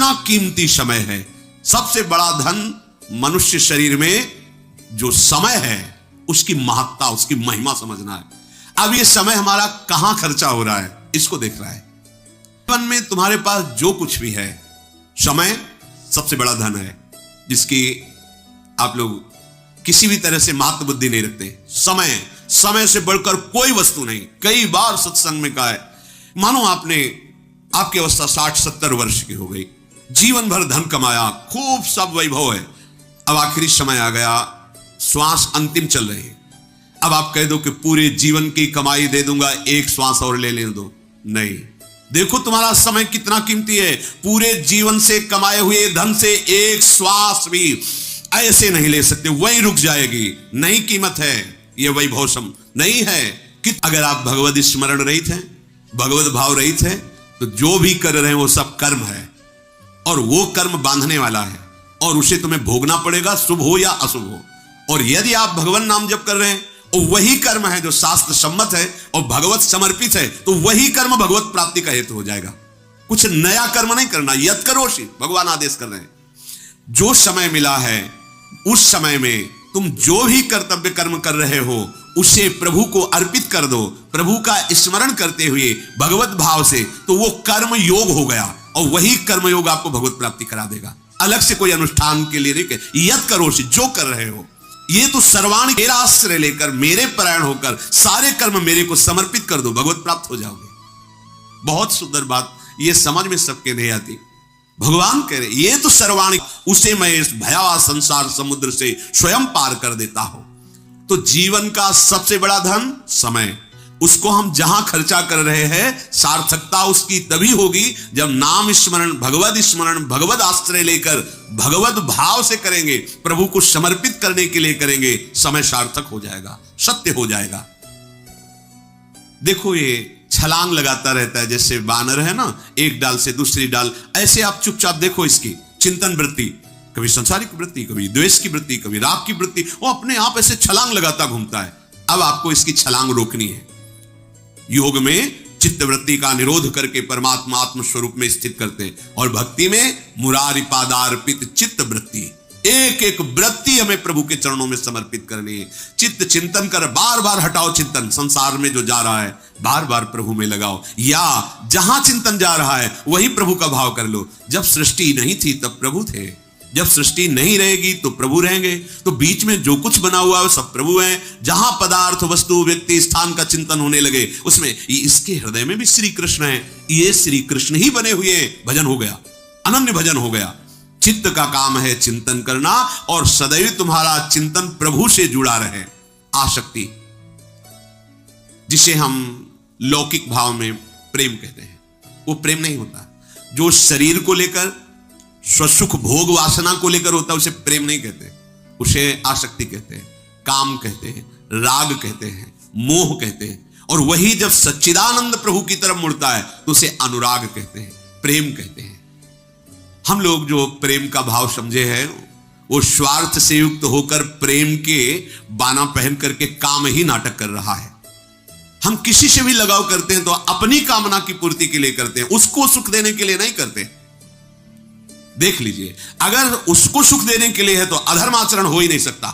कितना कीमती समय है। सबसे बड़ा धन मनुष्य शरीर में जो समय है उसकी महत्ता, उसकी महिमा समझना है। अब ये समय हमारा कहां खर्चा हो रहा है इसको देख रहा है। जीवन में तुम्हारे पास जो कुछ भी है, समय सबसे बड़ा धन है जिसकी आप लोग किसी भी तरह से महत्व बुद्धि नहीं रखते। समय से बढ़कर कोई वस्तु नहीं। कई बार सत्संग में कहा है, मानो आपकी अवस्था 60-70 वर्ष की हो गई, जीवन भर धन कमाया, खूब सब वैभव है, अब आखिरी समय आ गया, श्वास अंतिम चल रही है, अब आप कह दो कि पूरे जीवन की कमाई दे दूंगा, एक श्वास और ले लेने दो। नहीं, देखो तुम्हारा समय कितना कीमती है। पूरे जीवन से कमाए हुए धन से एक श्वास भी ऐसे नहीं ले सकते, वही रुक जाएगी। नहीं कीमत है ये वैभव सम नहीं है कि अगर आप भगवत स्मरण रहित हैं, भगवत भाव रहित हैं, तो जो भी कर रहे हैं वो सब कर्म है और वो कर्म बांधने वाला है और उसे तुम्हें भोगना पड़ेगा, शुभ हो या अशुभ हो। और यदि आप भगवान नाम जप कर रहे हैं और वही कर्म है जो शास्त्र सम्मत है और भगवत समर्पित है, तो वही कर्म भगवत प्राप्ति का हेतु हो जाएगा। कुछ नया कर्म नहीं करना। यत करोषि, भगवान आदेश कर रहे हैं। जो समय मिला है उस समय में तुम जो भी कर्तव्य कर्म कर रहे हो उसे प्रभु को अर्पित कर दो, प्रभु का स्मरण करते हुए भगवत भाव से, तो वो कर्म योग हो गया और वही कर्म योग आपको भगवत प्राप्ति करा देगा। अलग से कोई अनुष्ठान के लिए नहीं। यत करोषि, जो कर रहे हो ये तो सर्वाणी मेरा आश्रय लेकर, मेरे परायण होकर सारे कर्म मेरे को समर्पित कर दो, भगवत प्राप्त हो जाओगे। बहुत सुंदर बात, ये समझ में सबके नहीं आती। भगवान कह रहे ये तो सर्वाणी, उसे मैं इस भयावह संसार समुद्र से स्वयं पार कर देता हूं। तो जीवन का सबसे बड़ा धन समय, उसको हम जहां खर्चा कर रहे हैं, सार्थकता उसकी तभी होगी जब नाम स्मरण, भगवत स्मरण, भगवत आश्रय लेकर भगवत भाव से करेंगे, प्रभु को समर्पित करने के लिए करेंगे। समय सार्थक हो जाएगा, सत्य हो जाएगा। देखो ये छलांग लगाता रहता है, जैसे बानर है ना, एक डाल से दूसरी डाल, ऐसे आप चुपचाप देखो इसकी चिंतन वृत्ति, कभी संसारिक वृत्ति, कभी द्वेष की वृत्ति, कभी राग की वृत्ति, वो अपने आप ऐसे छलांग लगाता घूमता है। अब आपको इसकी छलांग रोकनी है। योग में चित्त वृत्ति का निरोध करके परमात्मा आत्म स्वरूप में स्थित करते हैं और भक्ति में मुरारी पादार्पित चित्त वृत्ति, एक एक वृत्ति हमें प्रभु के चरणों में समर्पित करनी है। चित्त चिंतन कर, बार बार हटाओ चिंतन, संसार में जो जा रहा है बार बार प्रभु में लगाओ, या जहां चिंतन जा रहा है वही प्रभु का भाव कर लो। जब सृष्टि नहीं थी तब प्रभु थे, जब सृष्टि नहीं रहेगी तो प्रभु रहेंगे। तो बीच में जो कुछ बना हुआ है सब प्रभु है। जहां पदार्थ, वस्तु, व्यक्ति, स्थान का चिंतन होने लगे उसमें इसके हृदय में भी श्री कृष्ण है, ये श्री कृष्ण ही बने हुए हैं। भजन हो गया, अनन्य भजन हो गया। चित्त का काम है चिंतन करना और सदैव तुम्हारा चिंतन प्रभु से जुड़ा रहे। आसक्ति, जिसे हम लौकिक भाव में प्रेम कहते हैं, वो प्रेम नहीं होता। जो शरीर को लेकर, स्वसुख भोग वासना को लेकर होता है उसे प्रेम नहीं कहते, उसे आसक्ति कहते हैं, काम कहते हैं, राग कहते हैं, मोह कहते हैं। और वही जब सच्चिदानंद प्रभु की तरफ मुड़ता है तो उसे अनुराग कहते हैं, प्रेम कहते हैं। हम लोग जो प्रेम का भाव समझे हैं वो स्वार्थ से युक्त होकर प्रेम के बाना पहन करके काम ही नाटक कर रहा है। हम किसी से भी लगाव करते हैं तो अपनी कामना की पूर्ति के लिए करते हैं, उसको सुख देने के लिए नहीं करते। देख लीजिए, अगर उसको सुख देने के लिए है तो अधर्म आचरण हो ही नहीं सकता,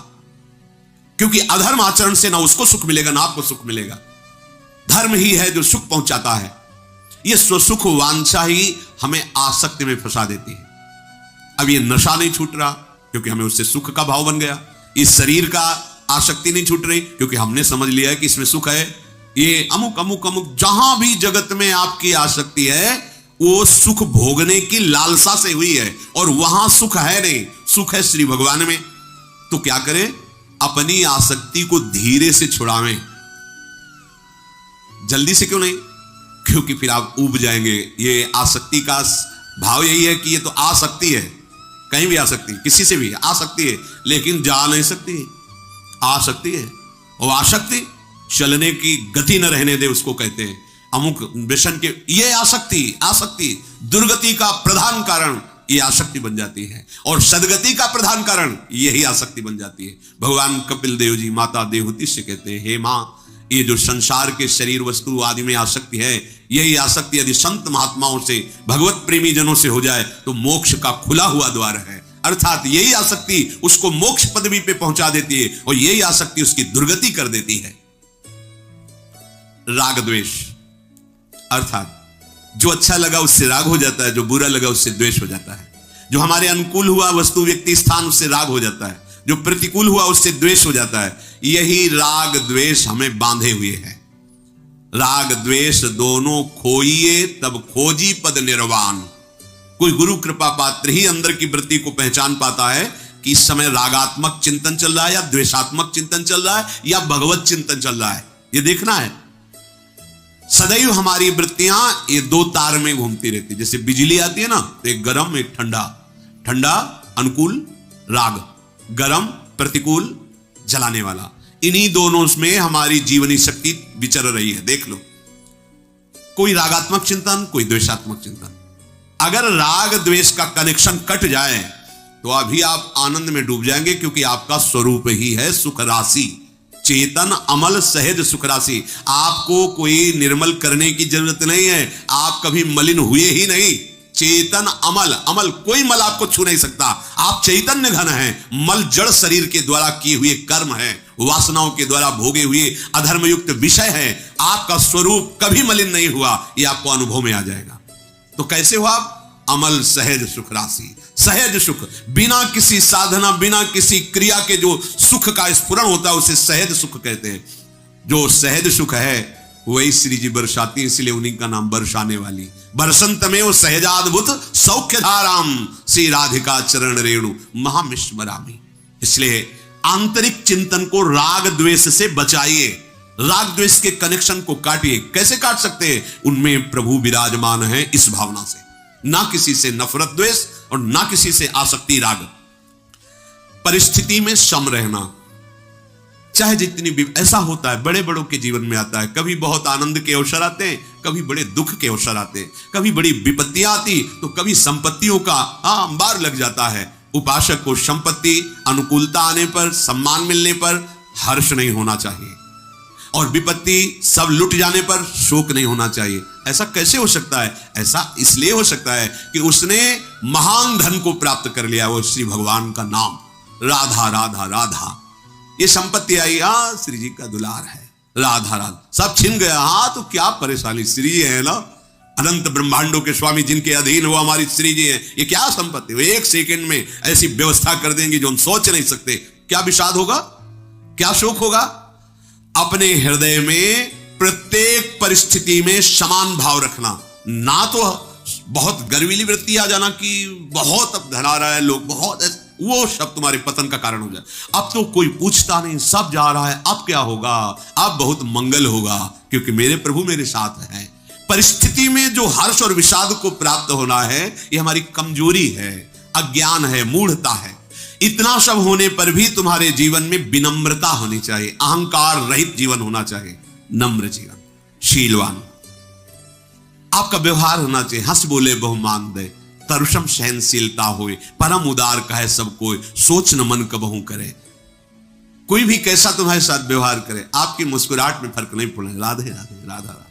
क्योंकि अधर्म आचरण से ना उसको सुख मिलेगा ना आपको सुख मिलेगा। धर्म ही है जो सुख पहुंचाता है। यह स्वसुख वांछा ही हमें आसक्ति में फंसा देती है। अब ये नशा नहीं छूट रहा क्योंकि हमें उससे सुख का भाव बन गया। इस शरीर का आसक्ति नहीं छूट रही क्योंकि हमने समझ लिया कि इसमें सुख है। ये अमुक अमुक अमुक जहां भी जगत में आपकी आसक्ति है वो सुख भोगने की लालसा से हुई है और वहां सुख है नहीं, सुख है श्री भगवान में। तो क्या करें? अपनी आसक्ति को धीरे से छुड़ावें। जल्दी से क्यों नहीं? क्योंकि फिर आप ऊब जाएंगे। ये आसक्ति का भाव यही है कि ये तो आसक्ति है, कहीं भी आ सकती है, किसी से भी आ सकती है, लेकिन जा नहीं सकती, आ सकती है। और आसक्ति चलने की गति न रहने दे उसको कहते हैं। अमुक व्यसन के ये आसक्ति दुर्गति का प्रधान कारण ये आसक्ति बन जाती है और सदगति का प्रधान कारण यही आसक्ति बन जाती है। भगवान कपिल देव जी माता देवहूति से कहते हैं, हे मां, ये जो संसार के शरीर वस्तु आदि में आसक्ति है, यही आसक्ति यदि संत महात्माओं से, भगवत प्रेमी जनों से हो जाए तो मोक्ष का खुला हुआ द्वार है। अर्थात यही आसक्ति उसको मोक्ष पदवी पे पहुंचा देती है और यही आसक्ति उसकी दुर्गति कर देती है। राग द्वेष, अर्थात जो अच्छा लगा उससे राग हो जाता है, जो बुरा लगा उससे द्वेष हो जाता है। जो हमारे अनुकूल हुआ वस्तु व्यक्ति स्थान उससे राग हो जाता है, जो प्रतिकूल हुआ उससे द्वेष हो जाता है। यही राग द्वेष हमें बांधे हुए है। राग द्वेष दोनों खोइए तब खोजी पद निर्वाण। कोई गुरु कृपा पात्र ही अंदर की वृत्ति को पहचान पाता है कि इस समय रागात्मक चिंतन चल रहा है या द्वेषात्मक चिंतन चल रहा है या भगवत चिंतन चल रहा है। ये देखना है। सदैव हमारी वृत्तियां ये दो तार में घूमती रहती। जैसे बिजली आती है ना, तो एक गर्म एक ठंडा, ठंडा अनुकूल राग, गरम प्रतिकूल जलाने वाला। इन्हीं दोनों में हमारी जीवनी शक्ति विचर रही है। देख लो, कोई रागात्मक चिंतन, कोई द्वेषात्मक चिंतन। अगर राग द्वेष का कनेक्शन कट जाए तो अभी आप आनंद में डूब जाएंगे, क्योंकि आपका स्वरूप ही है सुख राशि, चेतन अमल सहज सुख राशि। आपको कोई निर्मल करने की जरूरत नहीं है, आप कभी मलिन हुए ही नहीं। चेतन अमल, अमल कोई मल आपको छू नहीं सकता। आप चैतन्य घन हैं। मल जड़ शरीर के द्वारा किए हुए कर्म है, वासनाओं के द्वारा भोगे हुए अधर्मयुक्त विषय है। आपका स्वरूप कभी मलिन नहीं हुआ, यह आपको अनुभव में आ जाएगा। तो कैसे हुआ? अमल सहज सुख राशि, सहज सुख, बिना किसी साधना, बिना किसी क्रिया के जो सुख का स्फुरण होता है उसे सहज सुख कहते हैं। जो सहज सुख है वही श्री जी बरसाती, इसलिए उन्हीं का नाम बरसाने वाली। बरसंत में वो सहजाद्भुत सौख्य धाराम श्री राधिका चरण रेणु महामिश्मरामी। इसलिए आंतरिक चिंतन को राग द्वेष से बचाइए, राग द्वेष के कनेक्शन को काटिए। कैसे काट सकते हैं? उनमें प्रभु विराजमान है, इस भावना से। ना किसी से नफरत द्वेष और ना किसी से आसक्ति राग। परिस्थिति में सम रहना, चाहे जितनी भी, ऐसा होता है बड़े बड़ों के जीवन में आता है। कभी बहुत आनंद के अवसर आते हैं, कभी बड़े दुख के अवसर आते हैं, कभी बड़ी विपत्तियां आती तो कभी संपत्तियों का अंबार लग जाता है। उपासक को संपत्ति अनुकूलता आने पर, सम्मान मिलने पर हर्ष नहीं होना चाहिए, और विपत्ति सब लुट जाने पर शोक नहीं होना चाहिए। ऐसा कैसे हो सकता है? ऐसा इसलिए हो सकता है कि उसने महान धन को प्राप्त कर लिया, वो श्री भगवान का नाम, राधा राधा राधा। ये संपत्ति आई, श्री जी का दुलार है, राधा राधा, सब छिन गया। तो क्या परेशानी, श्री जी है ना, अनंत ब्रह्मांडों के स्वामी, जिनके अधीन वो हमारी श्री जी है। ये क्या संपत्ति, वो एक सेकंड में ऐसी व्यवस्था कर देंगे जो हम सोच नहीं सकते। क्या विषाद होगा, क्या शोक होगा? अपने हृदय में प्रत्येक परिस्थिति में समान भाव रखना। ना तो बहुत गर्वीली वृत्ति आ जाना कि बहुत अब धना रहा है लोग, बहुत, वो शब्द तुम्हारे पतन का कारण हो जाए। अब तो कोई पूछता नहीं, सब जा रहा है, अब क्या होगा? अब बहुत मंगल होगा, क्योंकि मेरे प्रभु मेरे साथ हैं। परिस्थिति में जो हर्ष और विषाद को प्राप्त होना है, ये हमारी कमजोरी है, अज्ञान है, मूढ़ता है। इतना सब होने पर भी तुम्हारे जीवन में विनम्रता होनी चाहिए, अहंकार रहित जीवन होना चाहिए, नम्र जीवन, शीलवान। आपका व्यवहार होना चाहिए, हंस बोले बहुमान दे, तरुषम सहनशीलता होए, परम उदार कहे सब कोई, सोच न मन कबहू करे। कोई भी कैसा तुम्हारे साथ व्यवहार करे, आपकी मुस्कुराहट में फर्क नहीं पड़े। राधे राधे राधा राधा।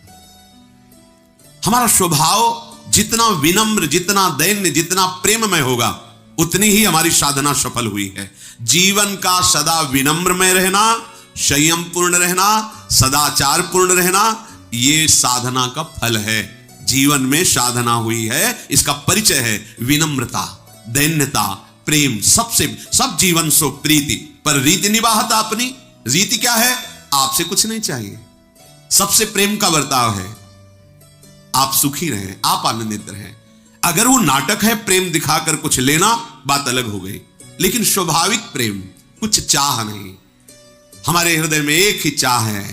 हमारा स्वभाव जितना विनम्र, जितना दैन्य, जितना प्रेममय होगा, उतनी ही हमारी साधना सफल हुई है। जीवन का सदा विनम्र में रहना, संयम पूर्ण रहना, सदाचार पूर्ण रहना, यह साधना का फल है। जीवन में साधना हुई है, इसका परिचय है विनम्रता, दैन्यता, प्रेम। सबसे सब जीवन सो प्रीति, पर रीति निवाहता अपनी। रीति क्या है? आपसे कुछ नहीं चाहिए, सबसे प्रेम का बर्ताव है। आप सुखी रहें, आप आनंदित रहें। अगर वो नाटक है प्रेम दिखाकर कुछ लेना, बात अलग हो गई, लेकिन स्वाभाविक प्रेम, कुछ चाह नहीं। हमारे हृदय में एक ही चाह है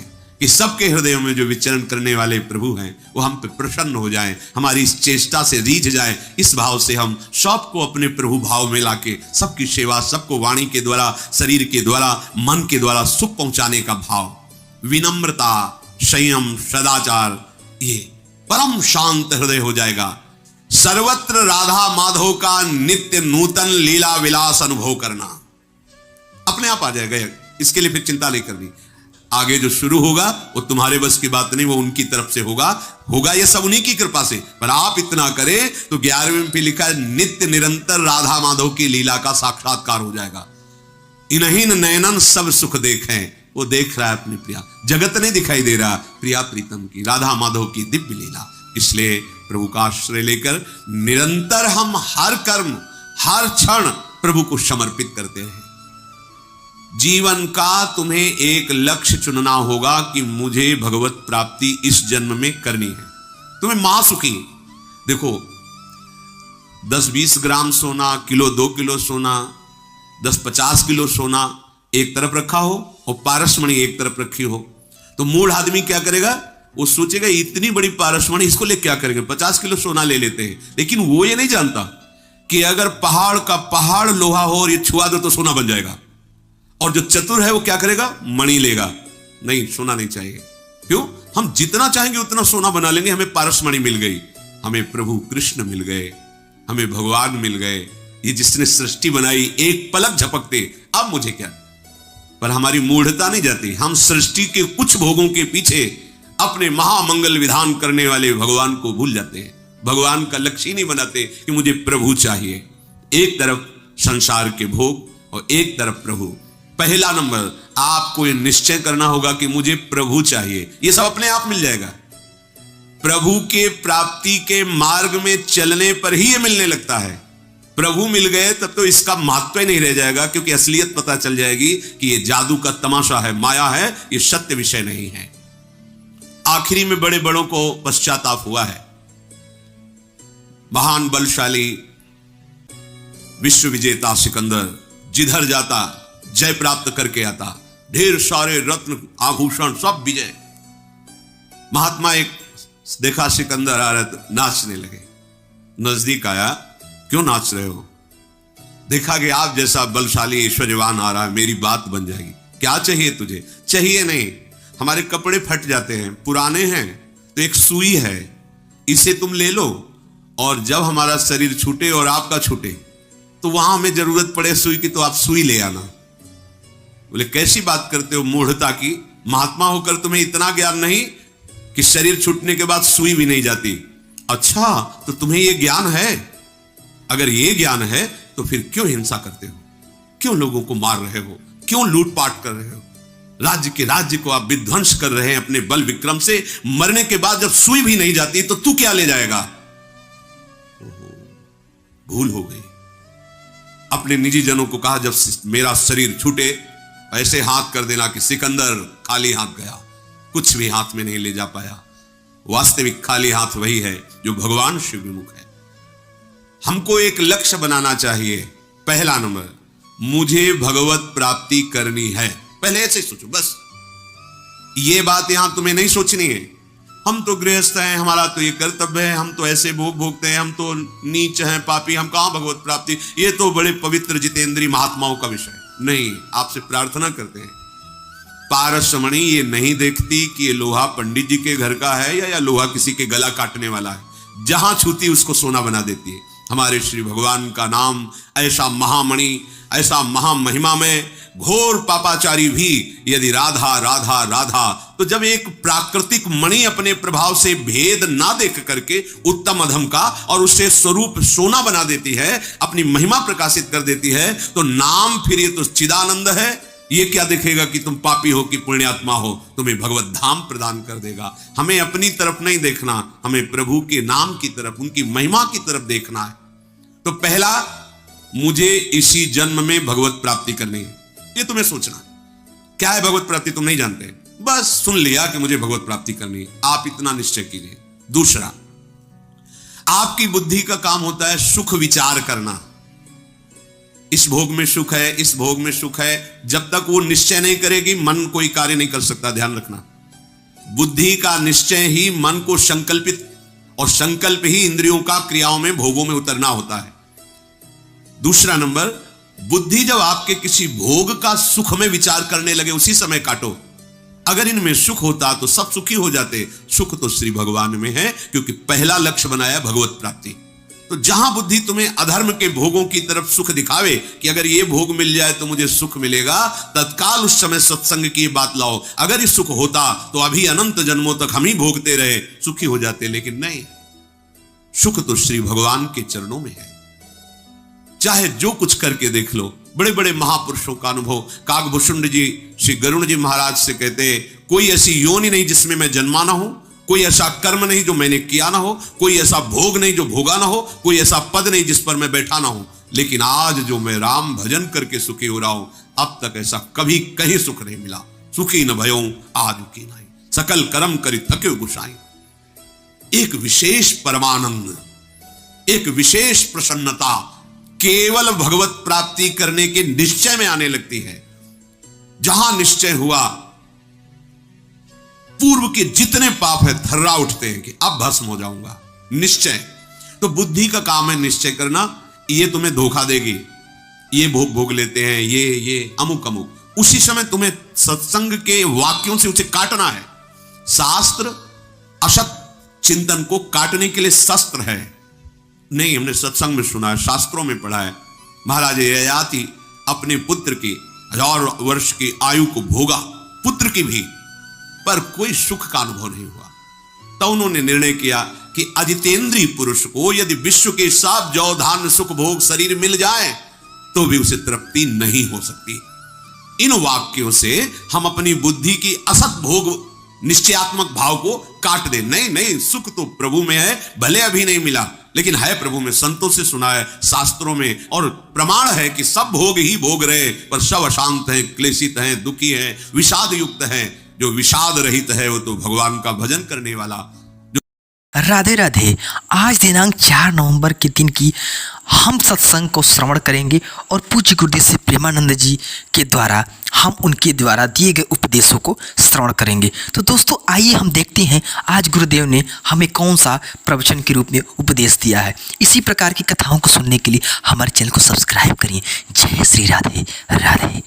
कि सबके हृदयों में जो विचरण करने वाले प्रभु हैं वो हम पे प्रसन्न हो जाएं, हमारी इस चेष्टा से रीझ जाएं। इस भाव से हम सबको अपने प्रभु भाव में लाके सबकी सेवा, सबको वाणी के द्वारा, शरीर के द्वारा, मन के द्वारा सुख पहुंचाने का भाव, विनम्रता, संयम, सदाचार, ये परम शांत हृदय हो जाएगा। सर्वत्र राधा माधव का नित्य नूतन लीला विलास अनुभव करना अपने आप आ जाएगा। इसके लिए फिर चिंता नहीं करनी। आगे जो शुरू होगा वो तुम्हारे बस की बात नहीं, वो उनकी तरफ से होगा ये सब उन्हीं की कृपा से। पर आप इतना करें तो 11वें पे लिखा है, नित्य निरंतर राधा माधव की लीला का साक्षात्कार हो जाएगा। इन्हीं नयनन सब सुख देखें, वो देख रहा है अपनी प्रिया, जगत नहीं दिखाई दे रहा, प्रिया प्रीतम की राधा माधव की दिव्य लीला। इसलिए प्रभु का आश्रय लेकर निरंतर हम हर कर्म हर क्षण प्रभु को समर्पित करते हैं। जीवन का तुम्हें एक लक्ष्य चुनना होगा कि मुझे भगवत प्राप्ति इस जन्म में करनी है। तुम्हें मां सुखी, देखो 10-20 ग्राम सोना, किलो 2 किलो सोना, 10-50 किलो सोना एक तरफ रखा हो और पारसमणि एक तरफ रखी हो, तो मूढ़ आदमी क्या करेगा? वो सोचेगा इतनी बड़ी पारसमणि इसको ले क्या करेंगे, 50 किलो सोना ले लेते हैं। लेकिन वो ये नहीं जानता कि अगर पहाड़ का पहाड़ लोहा हो और ये छुआ दो तो सोना बन जाएगा। और जो चतुर है वो क्या करेगा? मणि लेगा, नहीं सोना नहीं चाहिए। क्यों? हम जितना चाहेंगे उतना सोना बना लेंगे। हमें पारसमणि मिल गई, हमें प्रभु कृष्ण मिल गए, हमें भगवान मिल गए, ये जिसने सृष्टि बनाई एक पलक झपकते, अब मुझे क्या। पर हमारी मूढ़ता नहीं जाती, हम सृष्टि के कुछ भोगों के पीछे अपने महामंगल विधान करने वाले भगवान को भूल जाते हैं। भगवान का लक्ष्य ही नहीं बनाते कि मुझे प्रभु चाहिए। एक तरफ संसार के भोग और एक तरफ प्रभु। पहला नंबर आपको ये निश्चय करना होगा कि मुझे प्रभु चाहिए। ये सब अपने आप मिल जाएगा। प्रभु के प्राप्ति के मार्ग में चलने पर ही ये मिलने लगता है। प्रभु मिल गए तब तो इसका महत्व ही नहीं रह जाएगा, क्योंकि असलियत पता चल जाएगी कि ये जादू का तमाशा है, माया है, ये सत्य विषय नहीं है। आखिरी में बड़े बड़ों को पश्चाताप हुआ है। महान बलशाली विश्व विजेता सिकंदर जिधर जाता जय प्राप्त करके आता, ढेर सारे रत्न आभूषण सब विजय। महात्मा एक देखा सिकंदर आ रहा तो नाचने लगे। नजदीक आया, क्यों नाच रहे हो? देखा कि आप जैसा बलशाली ऐश्वर्यवान आ रहा है, मेरी बात बन जाएगी। क्या चाहिए तुझे? चाहिए नहीं, हमारे कपड़े फट जाते हैं, पुराने हैं, तो एक सुई है, इसे तुम ले लो, और जब हमारा शरीर छूटे और आपका छूटे तो वहां हमें जरूरत पड़े सुई की तो आप सुई ले आना। बोले कैसी बात करते हो मूढ़ता की, महात्मा होकर तुम्हें इतना ज्ञान नहीं कि शरीर छूटने के बाद सुई भी नहीं जाती। अच्छा तो तुम्हें यह ज्ञान है? अगर यह ज्ञान है तो फिर क्यों हिंसा करते हो? क्यों लोगों को मार रहे हो? क्यों लूटपाट कर रहे हो? राज्य को आप विध्वंस कर रहे हैं अपने बल विक्रम से। मरने के बाद जब सुई भी नहीं जाती तो तू क्या ले जाएगा? भूल हो गई। अपने निजी जनों को कहा जब मेरा शरीर छूटे ऐसे हाथ कर देना कि सिकंदर खाली हाथ गया, कुछ भी हाथ में नहीं ले जा पाया। वास्तविक खाली हाथ वही है जो भगवान शिव विमुख है। हमको एक लक्ष्य बनाना चाहिए। पहला नंबर, मुझे भगवत प्राप्ति करनी है। पहले ऐसे सोचो बस। ये बात यहां तुम्हें नहीं सोचनी है हम तो गृहस्थ हैं, हमारा तो ये कर्तव्य है, हम तो ऐसे भोग भोगते हैं, हम तो नीच हैं, पापी, हम कहां भगवत प्राप्ति। ये तो बड़े पवित्र जितेंद्रीय महात्माओं का विषय नहीं। आपसे प्रार्थना करते हैं, पारसमणि ये नहीं देखती कि ये लोहा पंडित जी के घर का है या लोहा किसी के गला काटने वाला है। जहां छूती उसको सोना बना देती है। हमारे श्री भगवान का नाम ऐसा महामणि, ऐसा महामहिमा में घोर पापाचारी भी यदि राधा राधा राधा, तो जब एक प्राकृतिक मणि अपने प्रभाव से भेद ना देख करके उत्तम अधम का और उससे स्वरूप सोना बना देती है, अपनी महिमा प्रकाशित कर देती है, तो नाम फिर ये तो चिदानंद है। ये क्या देखेगा कि तुम पापी हो कि पुण्यात्मा हो, तुम्हें भगवत धाम प्रदान कर देगा। हमें अपनी तरफ नहीं देखना, हमें प्रभु के नाम की तरफ, उनकी महिमा की तरफ देखना है। तो पहला, मुझे इसी जन्म में भगवत प्राप्ति करनी है। ये तुम्हें सोचना क्या है भगवत प्राप्ति, तुम नहीं जानते, बस सुन लिया कि मुझे भगवत प्राप्ति करनी है, आप इतना निश्चय कीजिए। दूसरा, आपकी बुद्धि का काम होता है सुख विचार करना। इस भोग में सुख है, इस भोग में सुख है, जब तक वो निश्चय नहीं करेगी मन कोई कार्य नहीं कर सकता। ध्यान रखना, बुद्धि का निश्चय ही मन को संकल्पित, और संकल्प ही इंद्रियों का क्रियाओं में भोगों में उतरना होता है। दूसरा नंबर, बुद्धि जब आपके किसी भोग का सुख में विचार करने लगे उसी समय काटो। अगर इनमें सुख होता तो सब सुखी हो जाते। सुख तो श्री भगवान में है, क्योंकि पहला लक्ष्य बनाया भगवत प्राप्ति। तो जहां बुद्धि तुम्हें अधर्म के भोगों की तरफ सुख दिखावे कि अगर ये भोग मिल जाए तो मुझे सुख मिलेगा, तत्काल उस समय सत्संग की बात लाओ। अगर ये सुख होता तो अभी अनंत जन्मों तक हम ही भोगते रहे, सुखी हो जाते, लेकिन नहीं। सुख तो श्री भगवान के चरणों में है। चाहे जो कुछ करके देख लो। बड़े बड़े महापुरुषों का अनुभव, काकभूषुंड जी श्री गरुण जी महाराज से कहते हैं, कोई ऐसी योनि नहीं जिसमें मैं जन्मा ना हो, कोई ऐसा कर्म नहीं जो मैंने किया ना हो, कोई ऐसा भोग नहीं जो भोगा ना हो, कोई ऐसा पद नहीं जिस पर मैं बैठा ना हो, लेकिन आज जो मैं राम भजन करके सुखी हो रहा हूं, अब तक ऐसा कभी कहीं सुख नहीं मिला। सुखी न भयो आज की नहीं, सकल कर्म करी थके गुसाई। एक विशेष परमानंद, एक विशेष प्रसन्नता केवल भगवत प्राप्ति करने के निश्चय में आने लगती है। जहां निश्चय हुआ, पूर्व के जितने पाप है थर्रा उठते हैं कि अब भस्म हो जाऊंगा। निश्चय तो बुद्धि का काम है, निश्चय करना ये तुम्हें धोखा देगी, ये भोग लेते हैं, ये अमुक अमुक। उसी समय तुम्हें सत्संग के वाक्यों से उसे काटना है। शास्त्र असत चिंतन को काटने के लिए शस्त्र है। नहीं, हमने सत्संग में सुना है, शास्त्रों में पढ़ा है। महाराज ययाति अपने पुत्र की 1000 वर्ष की आयु को भोगा, पुत्र की भी, पर कोई सुख का अनुभव नहीं हुआ। तो उन्होंने निर्णय किया कि अजितेंद्रीय पुरुष को यदि विश्व के सब जौ धान्य सुख भोग शरीर मिल जाए तो भी उसे तृप्ति नहीं हो सकती। इन वाक्यों से हम अपनी बुद्धि की असत भोग निश्चयात्मक भाव को काट दे। नहीं नहीं, सुख तो प्रभु में है, भले अभी नहीं मिला लेकिन है प्रभु में। संतों से सुना है, शास्त्रों में, और प्रमाण है कि सब भोग ही भोग रहे, पर सब अशांत हैं, क्लेशित हैं, दुखी हैं, विषाद युक्त हैं। जो विषाद रहित है वो तो भगवान का भजन करने वाला। राधे राधे। आज दिनांक 4 नवंबर के दिन की हम सत्संग को श्रवण करेंगे और पूज्य गुरुदेव श्री प्रेमानंद जी के द्वारा हम उनके द्वारा दिए गए उपदेशों को श्रवण करेंगे। तो दोस्तों आइए हम देखते हैं आज गुरुदेव ने हमें कौन सा प्रवचन के रूप में उपदेश दिया है। इसी प्रकार की कथाओं को सुनने के लिए हमारे चैनल को सब्सक्राइब करिए। जय श्री राधे राधे।